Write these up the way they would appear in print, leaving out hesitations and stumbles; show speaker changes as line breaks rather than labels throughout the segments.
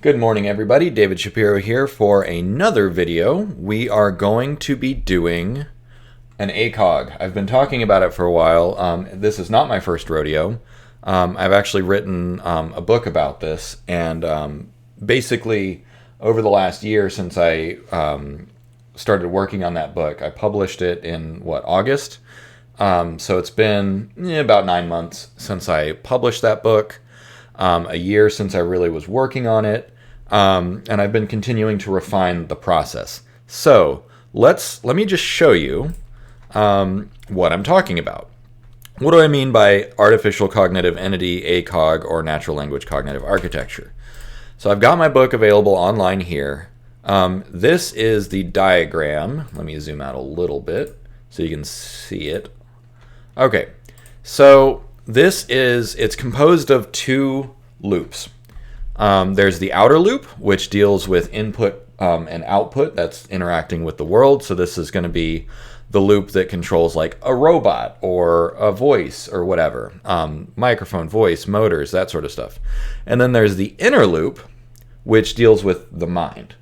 Good morning, everybody. David Shapiro here for another video. We are going to be doing an ACOG. I've been talking about it for a while. This is not my first rodeo. I've actually written a book about this, and basically over the last year since I started working on that book, I published it in, August? So it's been about 9 months since I published that book. A year since I really was working on it, and I've been continuing to refine the process. So let me just show you what I'm talking about. What do I mean by artificial cognitive entity, ACOG, or natural language cognitive architecture? So I've got my book available online here. This is the diagram. Let me zoom out a little bit so you can see it. Okay, so it's composed of two loops. There's the outer loop, which deals with input and output that's interacting with the world. So this is going to be the loop that controls like a robot or a voice or whatever, microphone, voice, motors, that sort of stuff. And then there's the inner loop, which deals with the mind.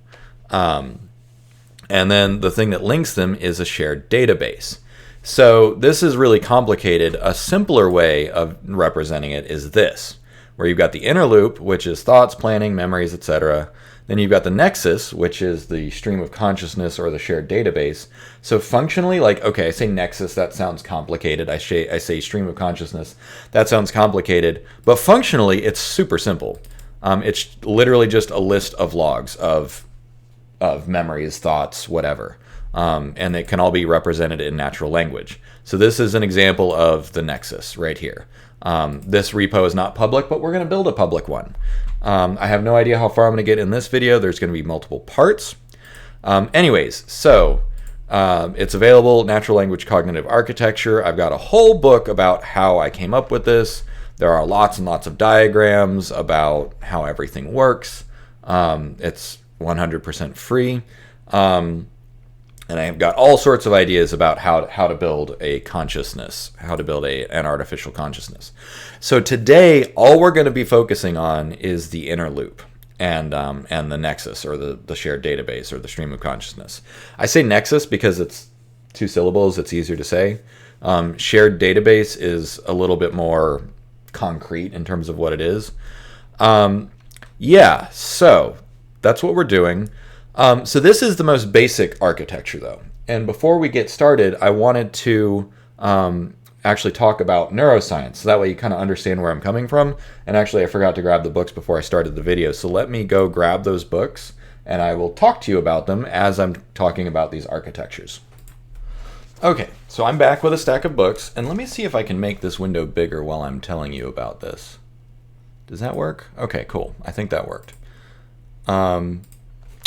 And then the thing that links them is a shared database. So this is really complicated. A simpler way of representing it is this, where you've got the inner loop, which is thoughts, planning, memories, etc. Then you've got the nexus, which is the stream of consciousness or the shared database. So functionally, I say nexus, that sounds complicated. I say stream of consciousness, that sounds complicated. But functionally, it's super simple. It's literally just a list of logs of memories, thoughts, whatever. And it can all be represented in natural language. So this is an example of the nexus right here. This repo is not public, but we're going to build a public one. I have no idea how far I'm going to get in this video. There's going to be multiple parts. Anyways, so it's available, Natural Language Cognitive Architecture. I've got a whole book about how I came up with this. There are lots and lots of diagrams about how everything works. It's 100% free. And I've got all sorts of ideas about how to build a consciousness, how to build an artificial consciousness. So today, all we're going to be focusing on is the inner loop and the nexus, or the shared database, or the stream of consciousness. I say nexus because it's two syllables. It's easier to say. Shared database is a little bit more concrete in terms of what it is. So that's what we're doing. So this is the most basic architecture, though. And before we get started, I wanted to actually talk about neuroscience. So that way you kind of understand where I'm coming from. And actually, I forgot to grab the books before I started the video. So let me go grab those books, and I will talk to you about them as I'm talking about these architectures. Okay, so I'm back with a stack of books. And let me see if I can make this window bigger while I'm telling you about this. Does that work? Okay, cool. I think that worked.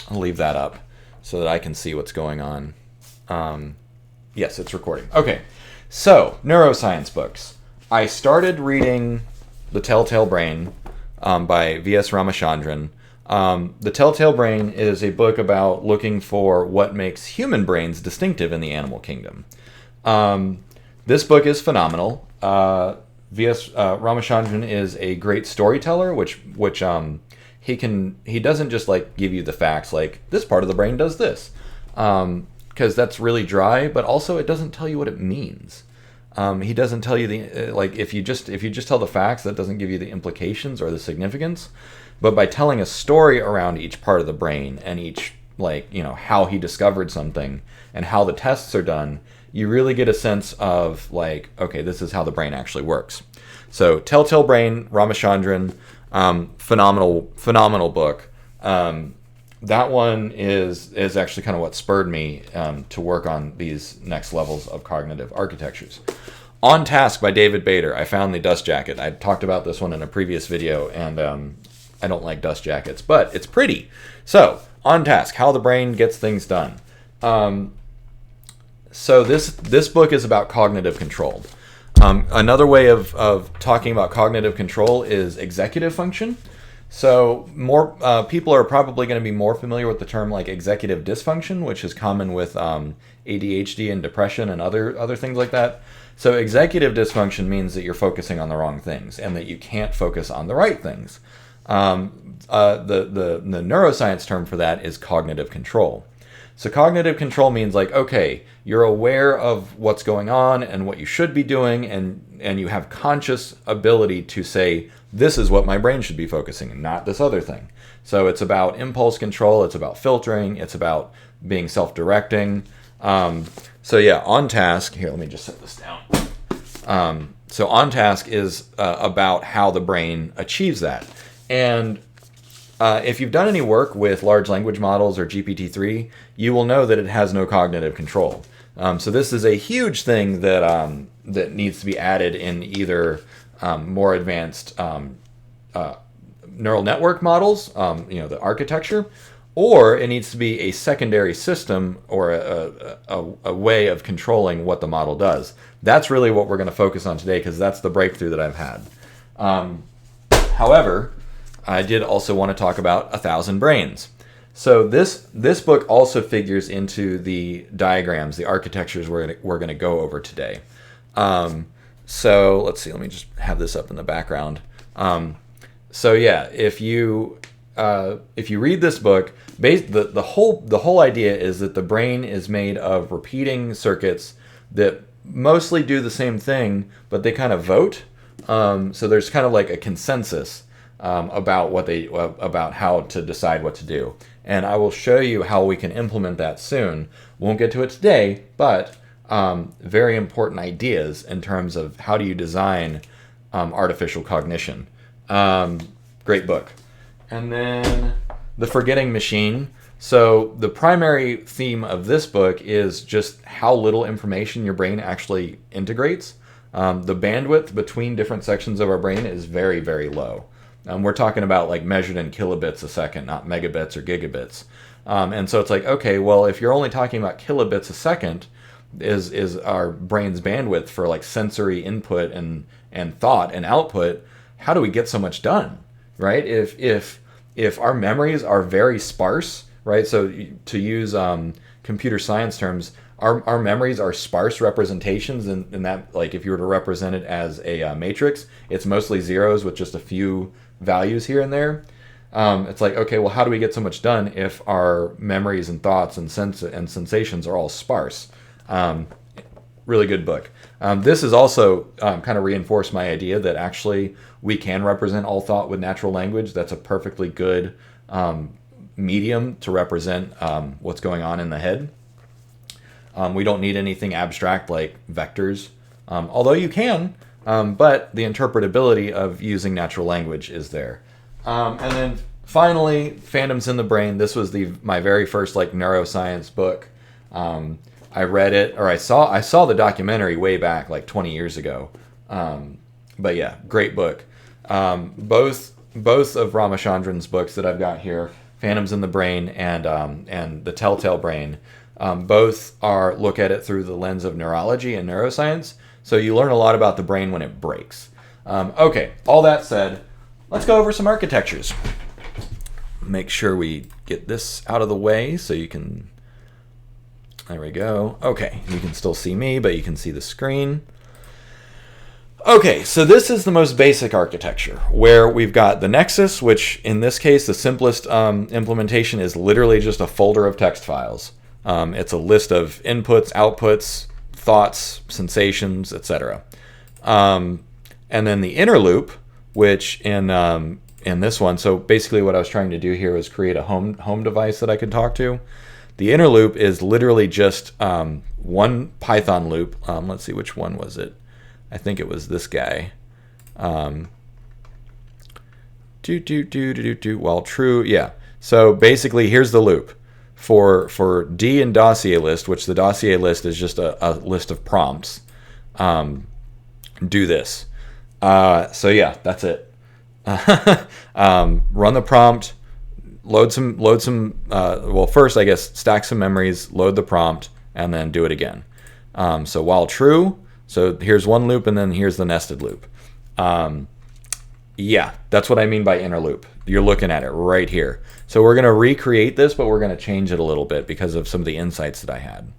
I'll leave that up so that I can see what's going on. Yes, it's recording. Okay, so neuroscience books. I started reading The Telltale Brain by V.S. Ramachandran. The Telltale Brain is a book about looking for what makes human brains distinctive in the animal kingdom. This book is phenomenal. V.S. Ramachandran is a great storyteller, which he doesn't just give you the facts like this part of the brain does this, because that's really dry, but also it doesn't tell you what it means. He doesn't tell you if you just tell the facts, that doesn't give you the implications or the significance. But by telling a story around each part of the brain and each how he discovered something and how the tests are done, you really get a sense of okay, this is how the brain actually works. So Telltale Brain, Ramachandran. Phenomenal book. That one is actually kind of what spurred me to work on these next levels of cognitive architectures. On Task by David Bader. I found the dust jacket. I talked about this one in a previous video, and I don't like dust jackets, but it's pretty. So, On Task, how the brain gets things done. So this book is about cognitive control. Another way of talking about cognitive control is executive function. So more people are probably going to be more familiar with the term executive dysfunction, which is common with ADHD and depression and other things like that. So executive dysfunction means that you're focusing on the wrong things and that you can't focus on the right things. The neuroscience term for that is cognitive control. So cognitive control means like, okay, you're aware of what's going on and what you should be doing, and you have conscious ability to say, this is what my brain should be focusing on, not this other thing. So it's about impulse control, it's about filtering, it's about being self-directing. So yeah, on task, here, let me just set this down. So on task is about how the brain achieves that. And if you've done any work with large language models or GPT-3, you will know that it has no cognitive control. So this is a huge thing that that needs to be added in either more advanced neural network models, the architecture, or it needs to be a secondary system or a way of controlling what the model does. That's really what we're going to focus on today, because that's the breakthrough that I've had. However, I did also want to talk about 1,000 Brains. So this book also figures into the diagrams, the architectures we're going to go over today. So let's see, let me just have this up in the background. So yeah, if you read this book, the whole idea is that the brain is made of repeating circuits that mostly do the same thing, but they kind of vote. So there's kind of like a consensus about how to decide what to do. And I will show you how we can implement that soon. Won't get to it today, but very important ideas in terms of how do you design artificial cognition. Great book. And then The Forgetting Machine. So the primary theme of this book is just how little information your brain actually integrates. The bandwidth between different sections of our brain is very, very low. We're talking about like measured in kilobits a second, not megabits or gigabits. And so it's like, okay, well, if you're only talking about kilobits a second, is our brain's bandwidth for like sensory input and thought and output, how do we get so much done, right? If our memories are very sparse, right? So to use computer science terms, our memories are sparse representations, and that, like, if you were to represent it as a matrix, it's mostly zeros with just a few values here and there. It's like, okay, well, how do we get so much done if our memories and thoughts and sensations are all sparse? Really good book. This has also kind of reinforced my idea that actually we can represent all thought with natural language. That's a perfectly good medium to represent what's going on in the head. We don't need anything abstract like vectors, although you can, but the interpretability of using natural language is there. And then finally, Phantoms in the Brain. This was my very first like neuroscience book. I read it, or I saw the documentary way back like 20 years ago. But yeah, great book. Both of Ramachandran's books that I've got here, Phantoms in the Brain and The Telltale Brain, both look at it through the lens of neurology and neuroscience. So you learn a lot about the brain when it breaks. Okay, all that said, let's go over some architectures. Make sure we get this out of the way so you can... There we go. Okay, you can still see me, but you can see the screen. Okay, so this is the most basic architecture, where we've got the Nexus, which in this case, the simplest implementation is literally just a folder of text files. It's a list of inputs, outputs, thoughts, sensations, etc. And then the inner loop, which in this one, so basically what I was trying to do here was create a home device that I could talk to. The inner loop is literally just one Python loop. Let's see, which one was it? I think it was this guy. While true, yeah. So basically, here's the loop. For D and dossier list, which the dossier list is just a list of prompts, do this. So yeah, that's it. Run the prompt, load some. Well, first I guess stack some memories, load the prompt, and then do it again. So while true, so here's one loop, and then here's the nested loop. Yeah, that's what I mean by inner loop. You're looking at it right here. So we're going to recreate this, but we're going to change it a little bit because of some of the insights that I had.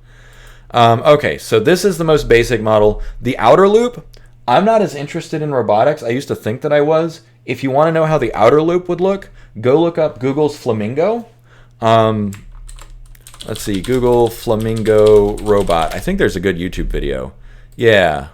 Okay, so this is the most basic model. The outer loop, I'm not as interested in robotics. I used to think that I was. If you want to know how the outer loop would look, go look up Google's Flamingo. Let's see, Google Flamingo robot. I think there's a good YouTube video. Yeah.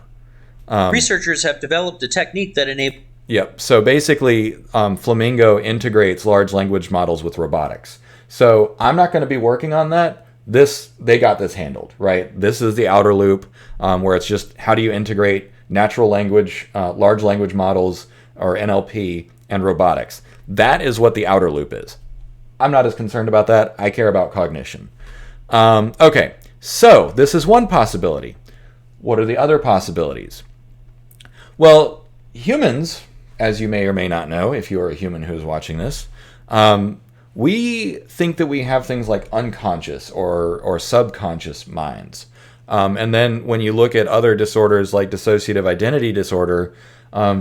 Researchers have developed a technique that enables...
Yep. So basically, Flamingo integrates large language models with robotics. So I'm not going to be working on that. They got this handled, right? This is the outer loop, where it's just how do you integrate natural language, large language models, or NLP, and robotics. That is what the outer loop is. I'm not as concerned about that. I care about cognition. Okay, so this is one possibility. What are the other possibilities? Well, humans, as you may or may not know, if you are a human who's watching this, we think that we have things like unconscious or subconscious minds. And then when you look at other disorders like dissociative identity disorder,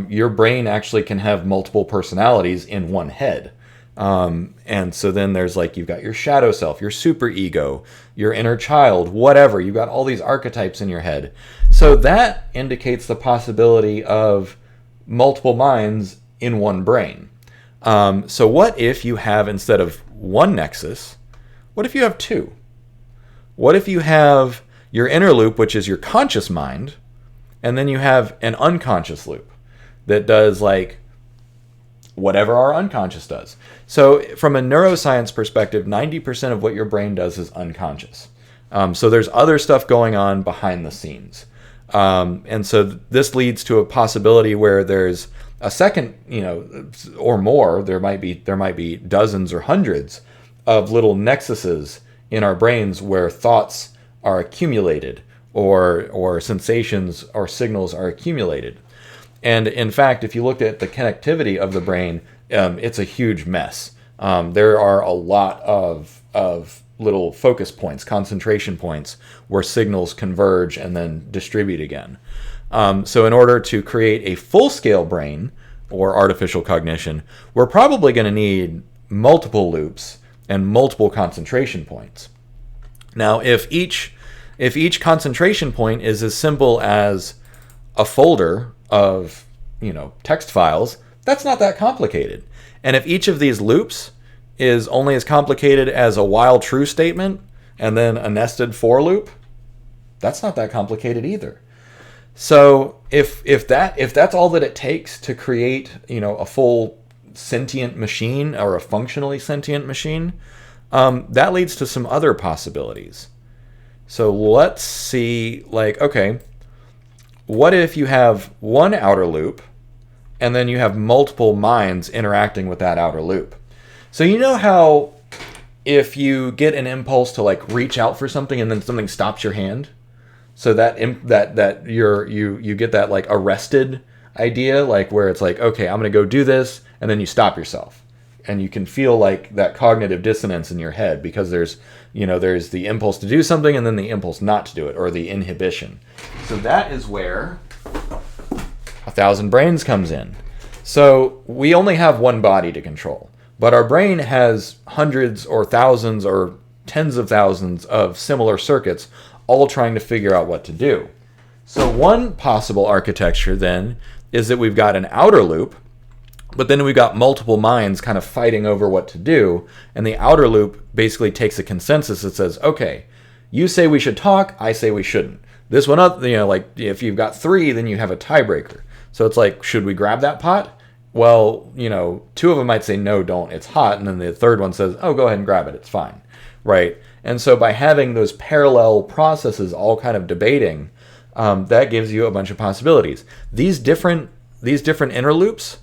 your brain actually can have multiple personalities in one head. And so then there's like, you've got your shadow self, your super ego, your inner child, whatever. You've got all these archetypes in your head. So that indicates the possibility of multiple minds in one brain. So what if you have, instead of one nexus, what if you have two? What if you have your inner loop, which is your conscious mind, and then you have an unconscious loop that does like whatever our unconscious does. So from a neuroscience perspective, 90% of what your brain does is unconscious. So there's other stuff going on behind the scenes. And so this leads to a possibility where there's a second, or more, there might be dozens or hundreds of little nexuses in our brains where thoughts are accumulated or sensations or signals are accumulated. And in fact, if you looked at the connectivity of the brain, it's a huge mess. There are a lot of little focus points, concentration points, where signals converge and then distribute again. So in order to create a full-scale brain, or artificial cognition, we're probably going to need multiple loops and multiple concentration points. Now, if each concentration point is as simple as a folder of, text files, that's not that complicated. And if each of these loops is only as complicated as a while true statement and then a nested for loop, that's not that complicated either. So if that's all that it takes to create, a full sentient machine or a functionally sentient machine, that leads to some other possibilities. So let's see, okay, what if you have one outer loop and then you have multiple minds interacting with that outer loop? So you know how if you get an impulse to reach out for something and then something stops your hand? So that you get that arrested idea, where it's okay, I'm going to go do this, and then you stop yourself. And you can feel that cognitive dissonance in your head because there's the impulse to do something and then the impulse not to do it, or the inhibition. So that is where 1,000 brains comes in. So we only have one body to control, but our brain has hundreds or thousands or tens of thousands of similar circuits, all trying to figure out what to do. So one possible architecture then is that we've got an outer loop, but then we've got multiple minds kind of fighting over what to do, and the outer loop basically takes a consensus that says, okay, you say we should talk, I say we shouldn't. This one up, if you've got three, then you have a tiebreaker. So it's should we grab that pot? Well, two of them might say, no, don't, it's hot, and then the third one says, oh, go ahead and grab it, it's fine, right? And so by having those parallel processes all kind of debating, that gives you a bunch of possibilities. These different inner loops,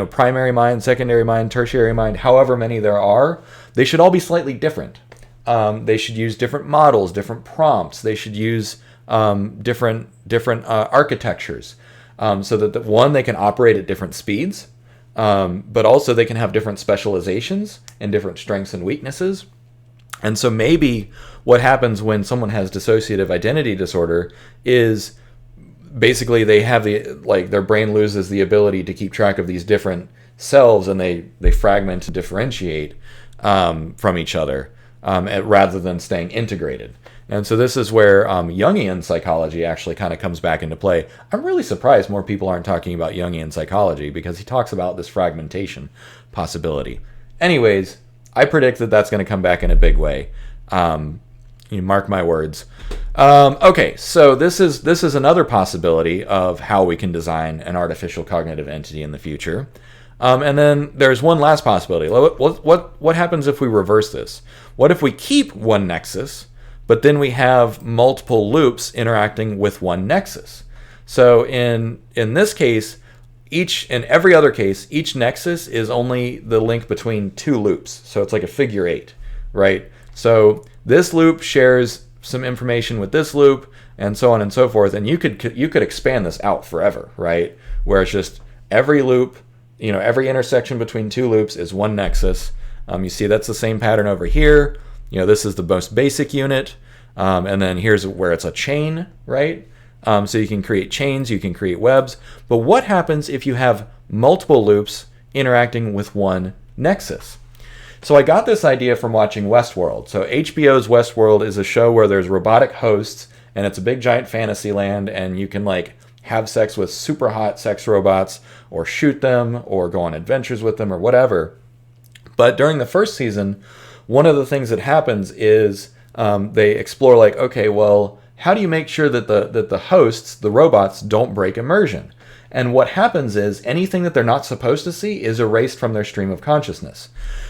primary mind, secondary mind, tertiary mind, however many there are, they should all be slightly different. They should use different models, different prompts. They should use different architectures, so that they can operate at different speeds, but also they can have different specializations and different strengths and weaknesses. And so maybe what happens when someone has dissociative identity disorder is basically they have their brain loses the ability to keep track of these different selves, and they fragment and differentiate from each other. rather than staying integrated. And so this is where Jungian psychology actually kind of comes back into play. I'm really surprised more people aren't talking about Jungian psychology, because he talks about this fragmentation possibility. Anyways, I predict that that's going to come back in a big way. You mark my words. Okay, so this is another possibility of how we can design an artificial cognitive entity in the future. And then there's one last possibility. What happens if we reverse this? What if we keep one nexus, but then we have multiple loops interacting with one nexus? So in this case, in every other case, each nexus is only the link between two loops. So it's like a figure eight, right? So this loop shares some information with this loop, and so on and so forth. And you could expand this out forever, right? Where it's just every loop, every intersection between two loops is one nexus. You see that's the same pattern over here. This is the most basic unit. And then here's where it's a chain, right? So you can create chains, you can create webs. But what happens if you have multiple loops interacting with one nexus? So I got this idea from watching Westworld. So HBO's Westworld is a show where there's robotic hosts, and it's a big giant fantasy land, and you can have sex with super hot sex robots, or shoot them, or go on adventures with them, or whatever. But during the first season, one of the things that happens is they explore okay, well, how do you make sure that the hosts, the robots, don't break immersion? And what happens is anything that they're not supposed to see is erased from their stream of consciousness.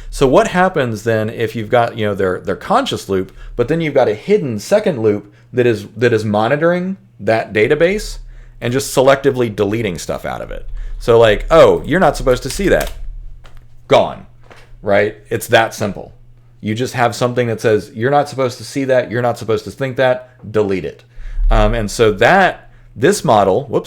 So what happens then if you've got their conscious loop, but then you've got a hidden second loop that is monitoring that database and just selectively deleting stuff out of it? So oh, you're not supposed to see that. Gone, right? It's that simple. You just have something that says you're not supposed to see that, you're not supposed to think that, delete it. And so this model,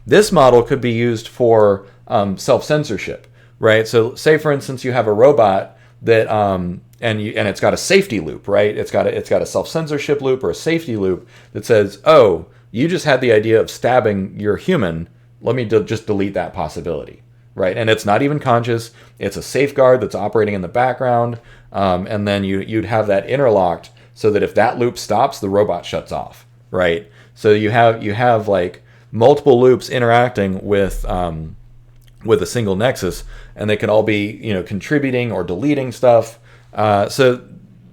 this model could be used for self-censorship, right? So say for instance you have a robot that and it's got a safety loop, right? It's got a self-censorship loop or a safety loop that says, oh, you just had the idea of stabbing your human, let me just delete that possibility. Right, and it's not even conscious. It's a safeguard that's operating in the background, and then you'd have that interlocked so that if that loop stops, the robot shuts off. Right, so you have multiple loops interacting with a single nexus, and they can all be contributing or deleting stuff. So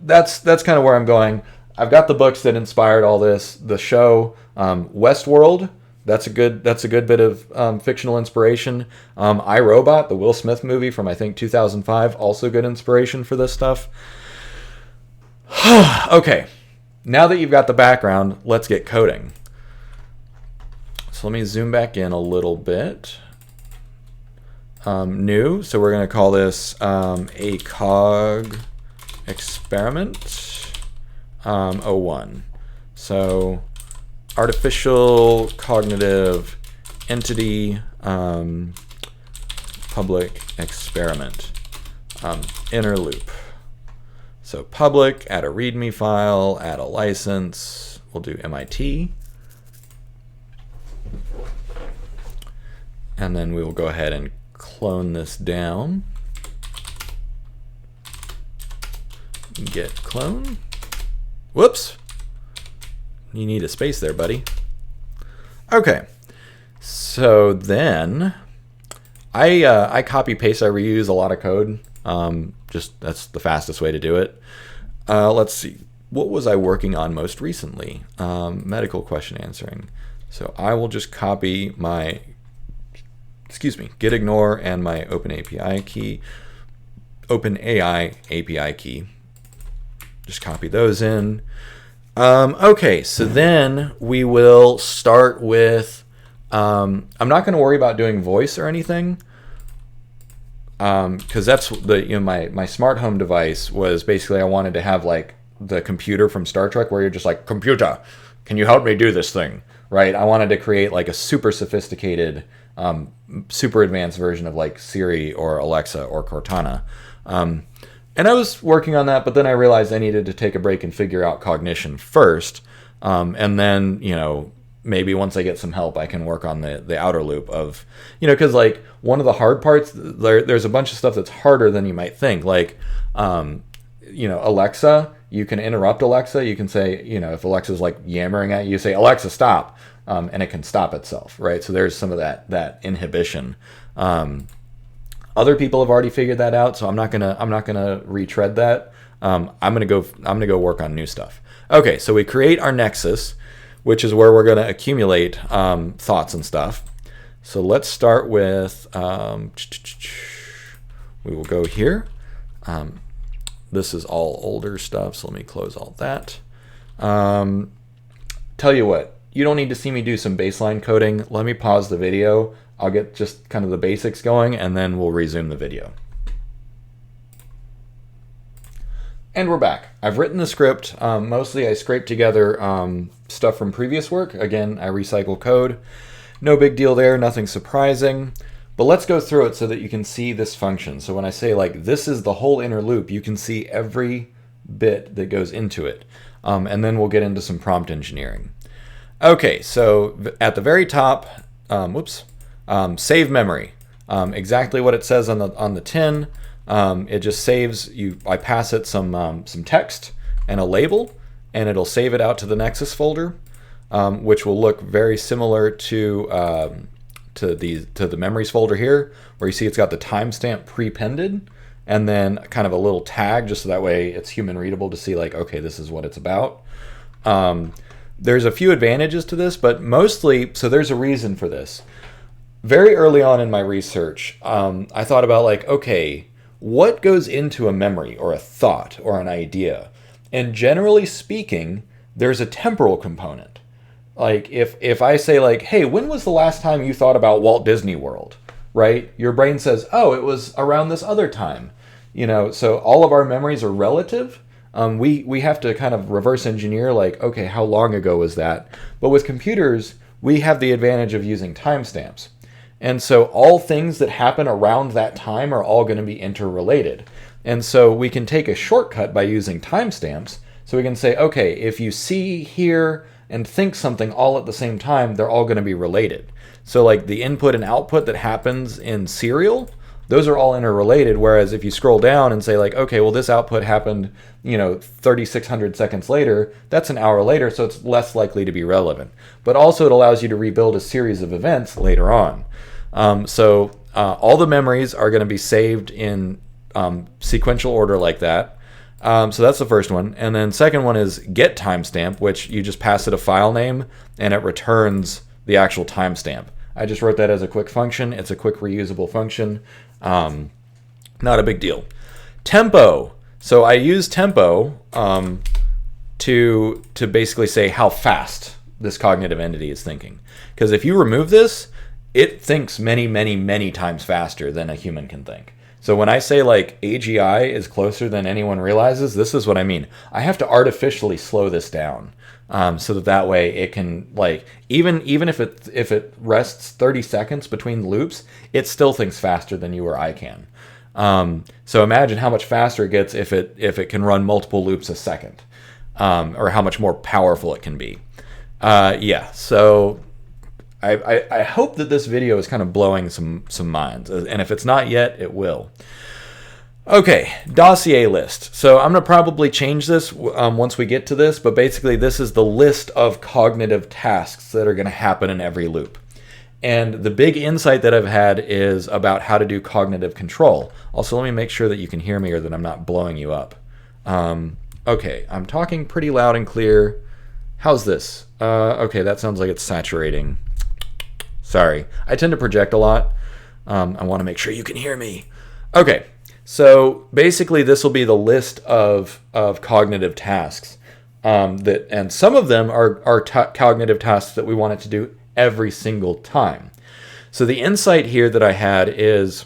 that's kind of where I'm going. I've got the books that inspired all this. The show Westworld. That's a good bit of fictional inspiration. I, Robot, the Will Smith movie from I think 2005, also good inspiration for this stuff. Okay, now that you've got the background, let's get coding. So let me zoom back in a little bit. New, so we're going to call this ACOG experiment 01. So artificial cognitive entity public experiment inner loop. So public, add a README file, add a license. We'll do MIT. And then we will go ahead and clone this down. Git clone. Whoops. You need a space there, buddy. Okay. So then I copy paste, I reuse a lot of code. Just that's the fastest way to do it. Let's see. What was I working on most recently? Medical question answering. So I will just copy my git ignore and my OpenAI API key. Just copy those in. Okay, so then we will start with, I'm not going to worry about doing voice or anything, because that's my smart home device was basically I wanted to have the computer from Star Trek where you're just like, computer, can you help me do this thing? Right? I wanted to create a super sophisticated, super advanced version of Siri or Alexa or Cortana. And I was working on that, but then I realized I needed to take a break and figure out cognition first. And then, maybe once I get some help, I can work on the outer loop of, because one of the hard parts, there's a bunch of stuff that's harder than you might think. Alexa, you can interrupt Alexa. You can say, if Alexa's like yammering at you, you say, Alexa, stop. And it can stop itself, right? So there's some of that inhibition. Other people have already figured that out, so I'm not gonna retread that. I'm gonna go work on new stuff. Okay, so we create our nexus, which is where we're gonna accumulate thoughts and stuff. So let's start with we will go here. This is all older stuff, so let me close all that. Tell you what. You don't need to see me do some baseline coding. Let me pause the video. I'll get just kind of the basics going, and then we'll resume the video. And we're back. I've written the script. Mostly I scraped together stuff from previous work. Again, I recycle code. No big deal there, nothing surprising. But let's go through it so that you can see this function. So when I say like this is the whole inner loop, you can see every bit that goes into it. And then we'll get into some prompt engineering. Okay, so at the very top, save memory. Exactly what it says on the tin. It just saves you. I pass it some text and a label, and it'll save it out to the Nexus folder, which will look very similar to the memories folder here, where you see it's got the timestamp prepended, and then kind of a little tag, just so that way it's human readable to see like, okay, this is what it's about. There's a few advantages to this, but mostly, so there's a reason for this. Very early on in my research, I thought about like, okay, what goes into a memory or a thought or an idea? And generally speaking, there's a temporal component. Like if I say like, hey, when was the last time you thought about Walt Disney World, right? Your brain says, oh, it was around this other time. So all of our memories are relative. We have to kind of reverse engineer like, okay, how long ago was that? But with computers, we have the advantage of using timestamps. And so all things that happen around that time are all going to be interrelated. And so we can take a shortcut by using timestamps. So we can say, okay, if you see, hear, and think something all at the same time, they're all going to be related. So like the input and output that happens in serial, those are all interrelated, whereas if you scroll down and say like, okay, well this output happened, 3,600 seconds later, that's an hour later, so it's less likely to be relevant. But also it allows you to rebuild a series of events later on. So all the memories are going to be saved in sequential order like that. So that's the first one. And then second one is get timestamp, which you just pass it a file name and it returns the actual timestamp. I just wrote that as a quick function. It's a quick reusable function. Not a big deal. Tempo. So I use tempo to basically say how fast this cognitive entity is thinking. Because if you remove this, it thinks many, many, many times faster than a human can think. So when I say like AGI is closer than anyone realizes, this is what I mean. I have to artificially slow this down so that way it can like even if it rests 30 seconds between loops, it still thinks faster than you or I can. So imagine how much faster it gets if it can run multiple loops a second, or how much more powerful it can be. Yeah. So I hope that this video is kind of blowing some minds, and if it's not yet, it will. Okay, dossier list. So I'm going to probably change this once we get to this, but basically this is the list of cognitive tasks that are going to happen in every loop. And the big insight that I've had is about how to do cognitive control. Also, let me make sure that you can hear me or that I'm not blowing you up. Okay, I'm talking pretty loud and clear. How's this? Okay, that sounds like it's saturating. Sorry, I tend to project a lot. I want to make sure you can hear me. Okay, so basically this will be the list of cognitive tasks. And some of them are cognitive tasks that we want it to do every single time. So the insight here that I had is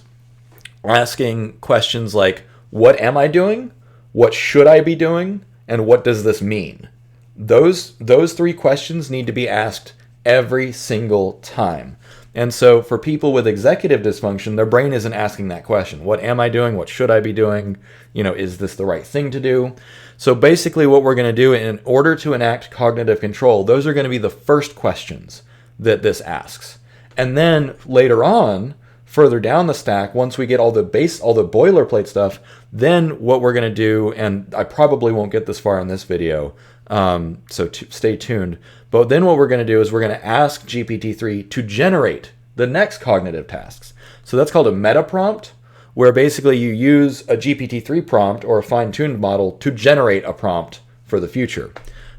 asking questions like, what am I doing? What should I be doing? And what does this mean? Those three questions need to be asked every single time. And so for people with executive dysfunction, their brain isn't asking that question. What am I doing? What should I be doing? Is this the right thing to do? So basically what we're going to do in order to enact cognitive control, those are going to be the first questions that this asks. And then later on, further down the stack, once we get all the boilerplate stuff, then what we're going to do, and I probably won't get this far in this video, so stay tuned. But then what we're going to do is we're going to ask GPT-3 to generate the next cognitive tasks. So that's called a meta prompt, where basically you use a GPT-3 prompt or a fine-tuned model to generate a prompt for the future.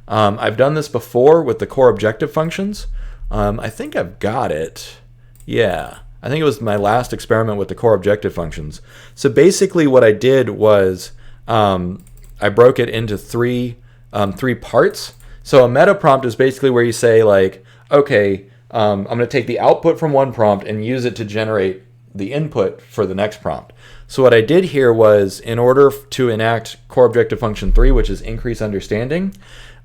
I've done this before with the core objective functions. I think I've got it. Yeah, I think it was my last experiment with the core objective functions. So basically what I did was I broke it into three parts. So a meta prompt is basically where you say like, okay, I'm going to take the output from one prompt and use it to generate the input for the next prompt. So what I did here was, in order to enact core objective function 3, which is increase understanding,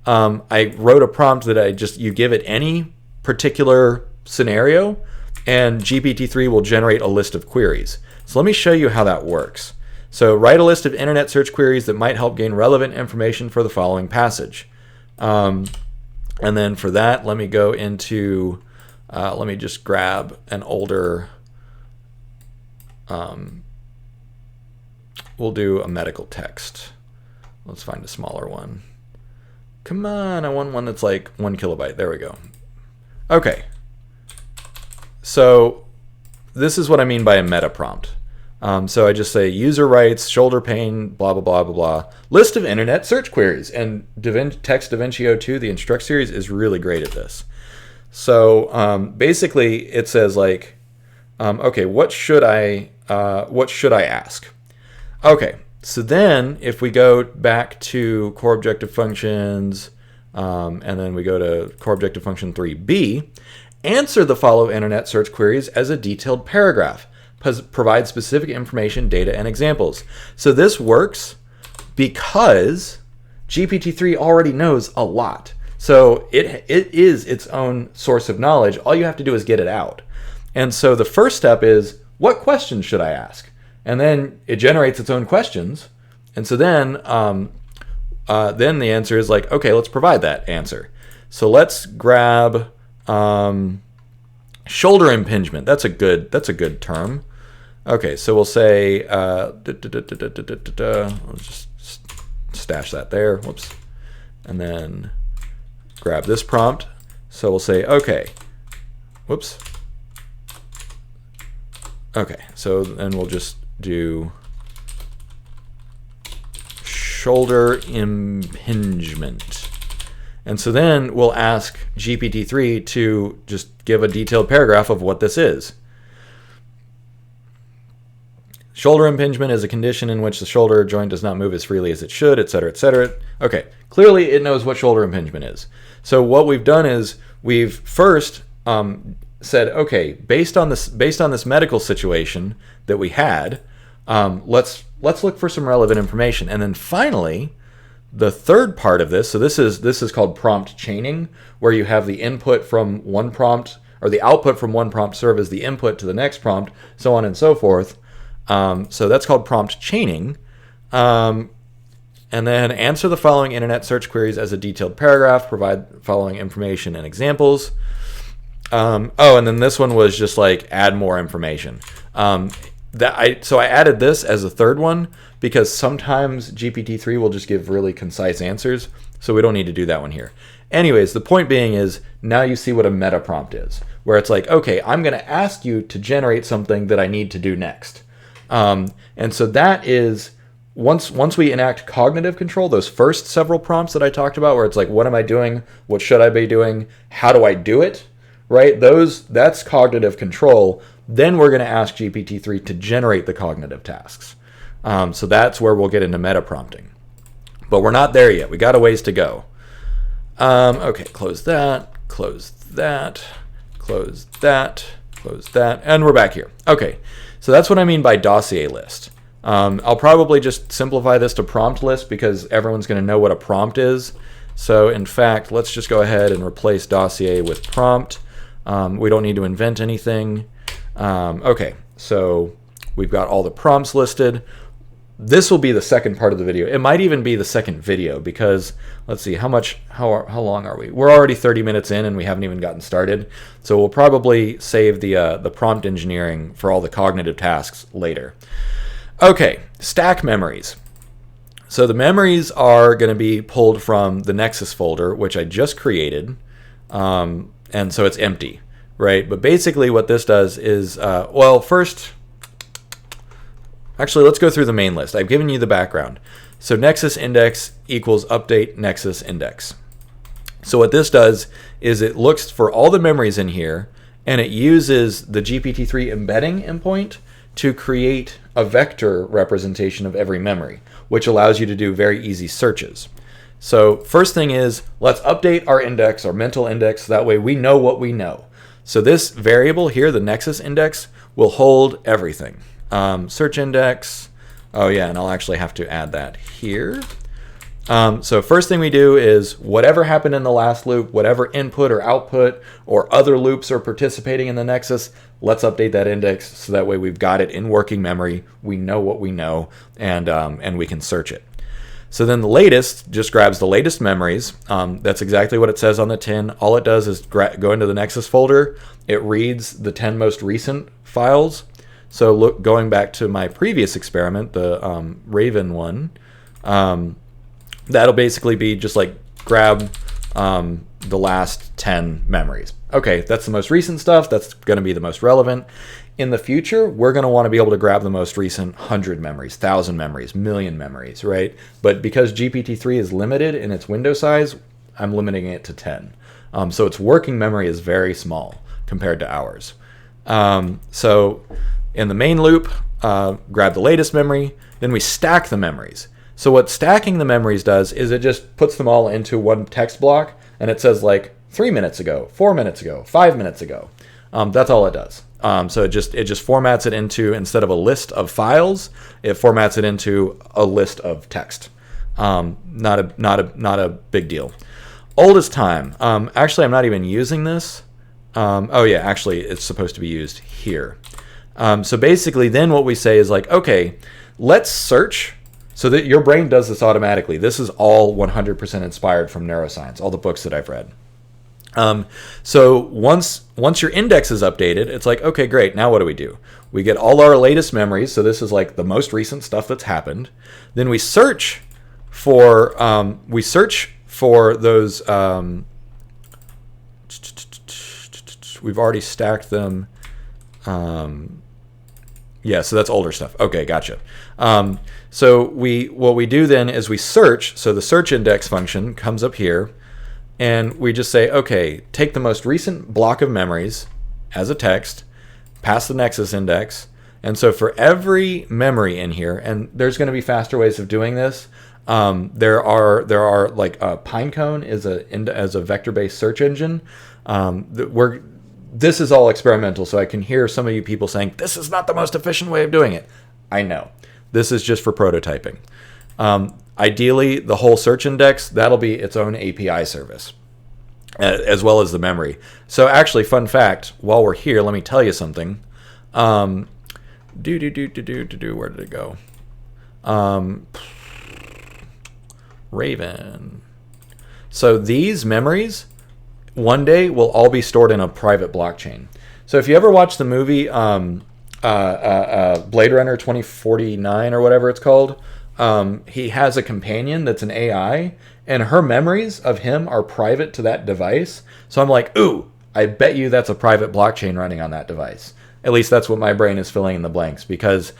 I wrote a prompt that you give it any particular scenario, and GPT-3 will generate a list of queries. So let me show you how that works. So write a list of internet search queries that might help gain relevant information for the following passage. And then for that, let me go into, let me just grab an older, we'll do a medical text. Let's find a smaller one. Come on, I want one that's like 1 kilobyte. There we go. Okay. So this is what I mean by a meta prompt. So I just say user writes, shoulder pain, blah, blah, blah, blah, blah. List of internet search queries. And Text DaVinci 02, the Instruct series, is really great at this. So basically it says like, okay, what should I ask? Okay, so then if we go back to core objective functions, and then we go to core objective function 3b, answer the following internet search queries as a detailed paragraph. Provide specific information, data, and examples. So this works because GPT-3 already knows a lot. So it is its own source of knowledge. All you have to do is get it out. And so the first step is, what questions should I ask? And then it generates its own questions. And so then the answer is like, okay, let's provide that answer. So let's grab shoulder impingement. That's a good term. Okay, so we'll say, let's just stash that there. Whoops. And then grab this prompt. So we'll say, okay, whoops. Okay, so then we'll just do shoulder impingement. And so then we'll ask GPT-3 to just give a detailed paragraph of what this is. Shoulder impingement is a condition in which the shoulder joint does not move as freely as it should, etc., etc. Okay, clearly it knows what shoulder impingement is. So what we've done is we've first said, okay, based on this medical situation that we had, let's look for some relevant information. And then finally, the third part of this, so this is called prompt chaining, where you have the input from one prompt, or the output from one prompt serve as the input to the next prompt, so on and so forth. So that's called prompt chaining. And then answer the following internet search queries as a detailed paragraph, provide following information and examples. And then this one was just like add more information. So I added this as a third one because sometimes GPT-3 will just give really concise answers, so we don't need to do that one here. Anyways, the point being is now you see what a meta prompt is, where it's like, okay, I'm going to ask you to generate something that I need to do next. And so that is, once we enact cognitive control, those first several prompts that I talked about, where it's like, what am I doing? What should I be doing? How do I do it? Right? That's cognitive control. Then we're going to ask GPT-3 to generate the cognitive tasks. So that's where we'll get into meta prompting. But we're not there yet. We got a ways to go. Okay, close that, close that, close that, close that, and we're back here. Okay, so that's what I mean by dossier list. I'll probably just simplify this to prompt list because everyone's going to know what a prompt is. So in fact, let's just go ahead and replace dossier with prompt. We don't need to invent anything. Okay, so we've got all the prompts listed. this will be the second part of the video. It might even be the second video because let's see, how long are we? We're already 30 minutes in and we haven't even gotten started. So we'll probably save the prompt engineering for all the cognitive tasks later. Okay, stack memories. So the memories are going to be pulled from the Nexus folder, which I just created. And so it's empty, right? But basically what this does is, first, actually, let's go through the main list. I've given you the background. So Nexus index equals update Nexus index. So what this does is it looks for all the memories in here, and it uses the GPT-3 embedding endpoint to create a vector representation of every memory, which allows you to do very easy searches. So first thing is, let's update our index, our mental index, that way we know what we know. So this variable here, the Nexus index, will hold everything. Search index, oh yeah, and I'll actually have to add that here. So first thing we do is whatever happened in the last loop, whatever input or output or other loops are participating in the Nexus, let's update that index so that way we've got it in working memory, we know what we know, and we can search it. So then the latest just grabs the latest memories. That's exactly what it says on the tin. All it does is go into the Nexus folder. It reads the 10 most recent files. So look, going back to my previous experiment, the Raven one, that'll basically be just like grab the last 10 memories. Okay, that's the most recent stuff. That's going to be the most relevant. In the future, we're going to want to be able to grab the most recent 100 memories, 1,000 memories, million memories, right? But because GPT-3 is limited in its window size, I'm limiting it to 10. So its working memory is very small compared to ours. So in the main loop, grab the latest memory, then we stack the memories. So what stacking the memories does is it just puts them all into one text block, and it says like 3 minutes ago, 4 minutes ago, 5 minutes ago. That's all it does. So it just formats it into, instead of a list of files, it formats it into a list of text. Not a big deal. Oldest time. Actually, I'm not even using this. Oh yeah, actually, it's supposed to be used here. So basically, then what we say is like, okay, let's search. So that your brain does this automatically. This is all 100% inspired from Neuroscience, all the books that I've read. So once your index is updated, it's like, okay, great. Now what do? We get all our latest memories. So this is like the most recent stuff that's happened. Then we search for those. We've already stacked them. Yeah, so that's older stuff. Okay, gotcha. So what we do then is we search. So the search index function comes up here. And we just say, okay, take the most recent block of memories as a text, pass the Nexus index. And so for every memory in here, and there's going to be faster ways of doing this. There are like Pinecone is a vector-based search engine. This is all experimental, so I can hear some of you people saying, this is not the most efficient way of doing it. I know. This is just for prototyping. Ideally, the whole search index, that'll be its own API service, as well as the memory. So actually, fun fact, while we're here, let me tell you something. Where did it go? Raven. So these memories, one day, will all be stored in a private blockchain. So if you ever watch the movie Blade Runner 2049 or whatever it's called, he has a companion that's an AI, and her memories of him are private to that device. So I'm like, ooh, I bet you that's a private blockchain running on that device. At least that's what my brain is filling in the blanks, because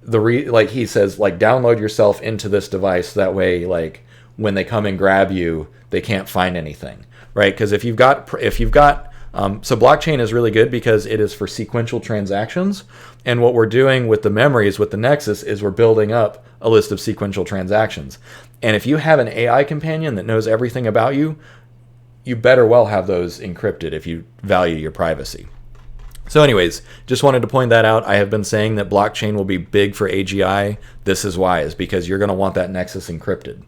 like he says, like, download yourself into this device. That way, like, when they come and grab you, they can't find anything, right? Because if you've got so blockchain is really good because it is for sequential transactions. And what we're doing with the memories, with the Nexus, is we're building up a list of sequential transactions. And if you have an AI companion that knows everything about you, you better well have those encrypted if you value your privacy. So anyways, just wanted to point that out. I have been saying that blockchain will be big for AGI. This is why, is because you're going to want that Nexus encrypted.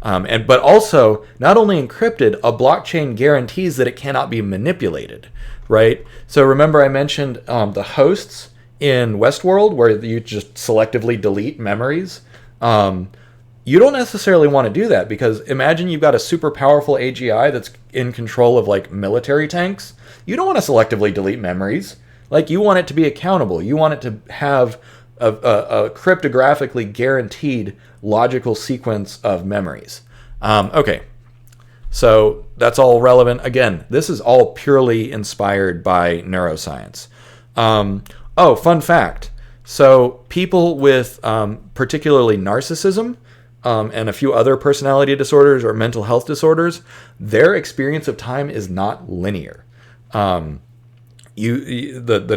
But also, not only encrypted, a blockchain guarantees that it cannot be manipulated, right? So remember I mentioned the hosts in Westworld, where you just selectively delete memories. You don't necessarily want to do that, because imagine you've got a super powerful AGI that's in control of like military tanks. You don't want to selectively delete memories. Like, you want it to be accountable. You want it to have a cryptographically guaranteed logical sequence of memories. Okay, so that's all relevant. Again, this is all purely inspired by neuroscience. Oh, fun fact. So people with particularly narcissism and a few other personality disorders or mental health disorders, their experience of time is not linear. The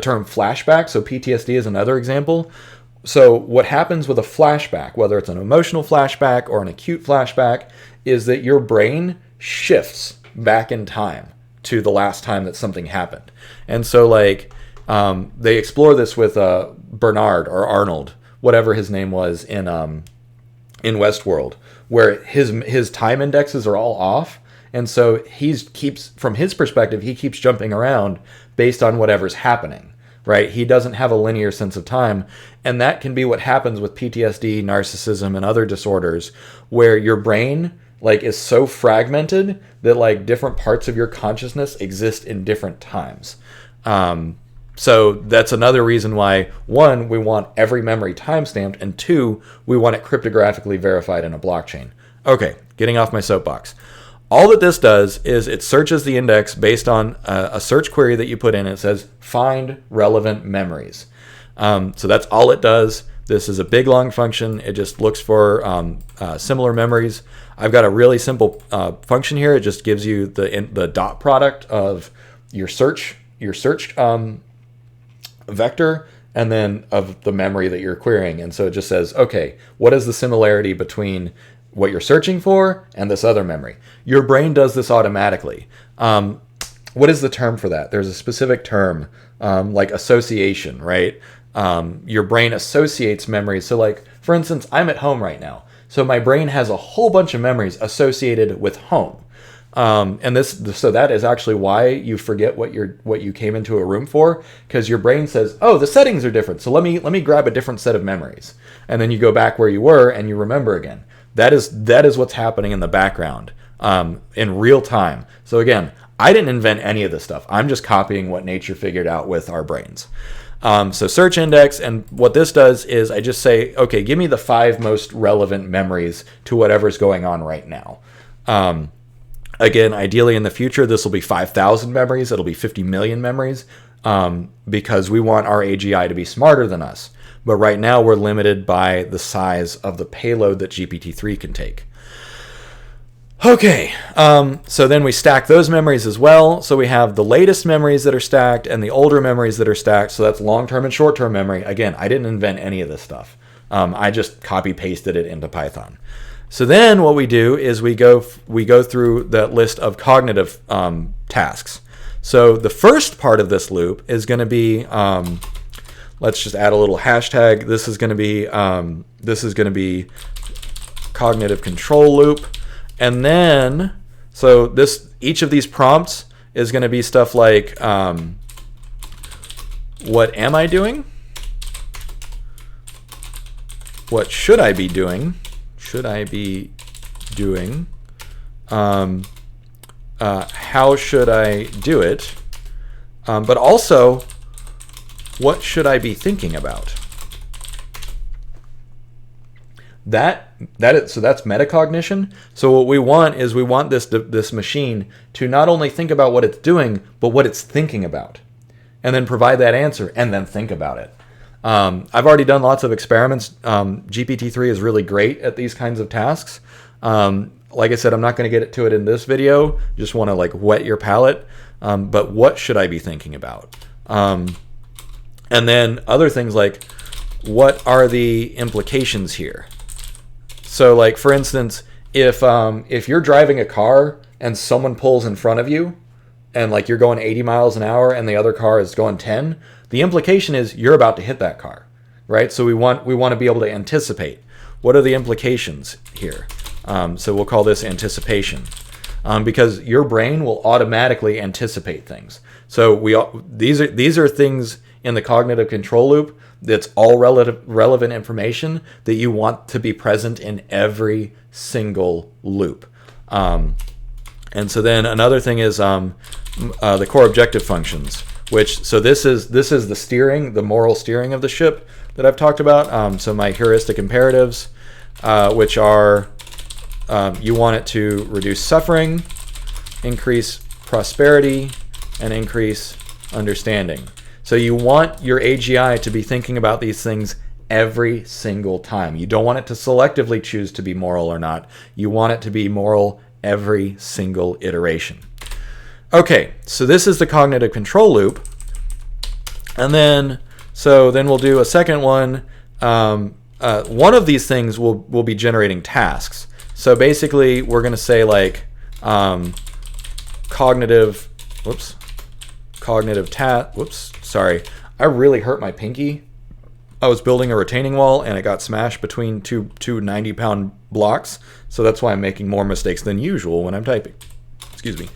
term flashback, so PTSD is another example. So what happens with a flashback, whether it's an emotional flashback or an acute flashback, is that your brain shifts back in time to the last time that something happened. And so like they explore this with Bernard or Arnold, whatever his name was in Westworld, where his time indexes are all off. And so from his perspective, he keeps jumping around based on whatever's happening, right? He doesn't have a linear sense of time. And that can be what happens with PTSD, narcissism, and other disorders, where your brain like is so fragmented that like different parts of your consciousness exist in different times. So that's another reason why, one, we want every memory timestamped, and two, we want it cryptographically verified in a blockchain. Okay, getting off my soapbox. All that this does is it searches the index based on a search query that you put in. It says, find relevant memories. So that's all it does. This is a big, long function. It just looks for similar memories. I've got a really simple function here. It just gives you the dot product of your search vector and then of the memory that you're querying. And so it just says, okay, what is the similarity between what you're searching for and this other memory? Your brain does this automatically. What is the term for that? There's a specific term, like association, right? Your brain associates memories. So like, for instance, I'm at home right now. So my brain has a whole bunch of memories associated with home. So that is actually why you forget what you came into a room for, because your brain says, oh, the settings are different. So let me grab a different set of memories. And then you go back where you were and you remember again. That is what's happening in the background, in real time. So again, I didn't invent any of this stuff. I'm just copying what nature figured out with our brains. So search index, and what this does is I just say, okay, give me the 5 most relevant memories to whatever's going on right now. Again, ideally in the future, this will be 5,000 memories. It'll be 50 million memories, because we want our AGI to be smarter than us. But right now we're limited by the size of the payload that GPT-3 can take. Okay, so then we stack those memories as well. So we have the latest memories that are stacked and the older memories that are stacked. So that's long-term and short-term memory. Again, I didn't invent any of this stuff. I just copy-pasted it into Python. So then what we do is we go through the list of cognitive tasks. So the first part of this loop is going to be, let's just add a little hashtag. This is going to be cognitive control loop. And then, so each of these prompts is going to be stuff like, what am I doing? What should I be doing? Should I be doing? How should I do it? But also, what should I be thinking about? So that's metacognition. So what we want is this machine to not only think about what it's doing, but what it's thinking about, and then provide that answer and then think about it. I've already done lots of experiments. GPT-3 is really great at these kinds of tasks. Like I said, I'm not going to get to it in this video. Just want to like whet your palate. But what should I be thinking about? And then other things like, what are the implications here? So like, for instance, if you're driving a car and someone pulls in front of you and like you're going 80 miles an hour and the other car is going 10, the implication is you're about to hit that car, right? So we want to be able to anticipate. What are the implications here? So we'll call this anticipation, because your brain will automatically anticipate things. So these are things in the cognitive control loop It's all relevant information that you want to be present in every single loop. And so then another thing is the core objective functions, so this is the steering, the moral steering of the ship that I've talked about. So my heuristic imperatives, which are you want it to reduce suffering, increase prosperity, and increase understanding. So you want your AGI to be thinking about these things every single time. You don't want it to selectively choose to be moral or not. You want it to be moral every single iteration. Okay, so this is the cognitive control loop. And then we'll do a second one. One of these things will be generating tasks. So basically, we're going to say like sorry. I really hurt my pinky. I was building a retaining wall and it got smashed between two 90-pound blocks. So that's why I'm making more mistakes than usual when I'm typing. Excuse me.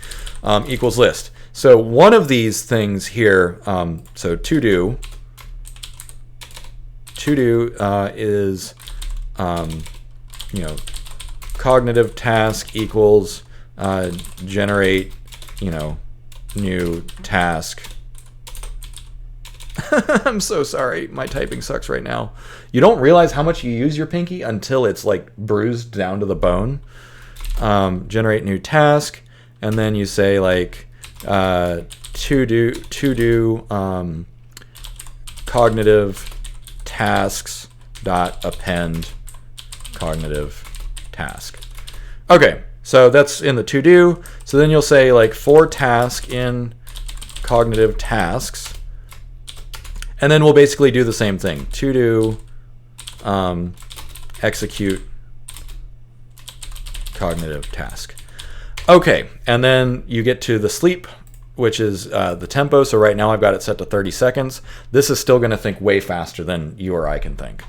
Equals list. So one of these things here, so to do is, cognitive task equals generate, new task. I'm so sorry. My typing sucks right now. You don't realize how much you use your pinky until it's like bruised down to the bone. Generate new task, and then you say like to do cognitive tasks dot append cognitive task. Okay, so that's in the to do. So then you'll say like for task in cognitive tasks. And then we'll basically do the same thing. To do execute cognitive task. Okay, and then you get to the sleep, which is the tempo. So right now I've got it set to 30 seconds. This is still going to think way faster than you or I can think.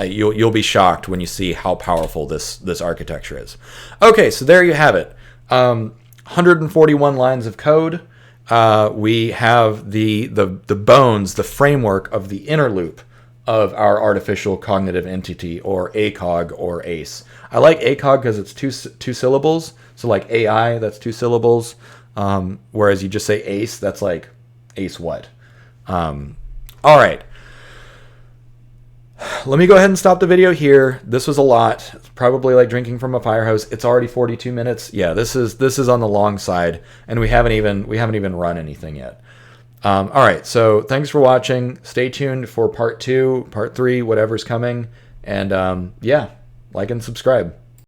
You'll be shocked when you see how powerful this architecture is. Okay, so there you have it. 141 lines of code. We have the bones, the framework of the inner loop of our artificial cognitive entity, or ACOG or ACE. I like ACOG because it's two syllables. So like AI, that's 2 syllables. Whereas you just say ACE, that's like ACE what? All right. Let me go ahead and stop the video here. This was a lot. It's probably like drinking from a fire hose. It's already 42 minutes. Yeah, this is on the long side, and we haven't even run anything yet. All right, so thanks for watching. Stay tuned for part 2, part 3, whatever's coming, and yeah, like and subscribe.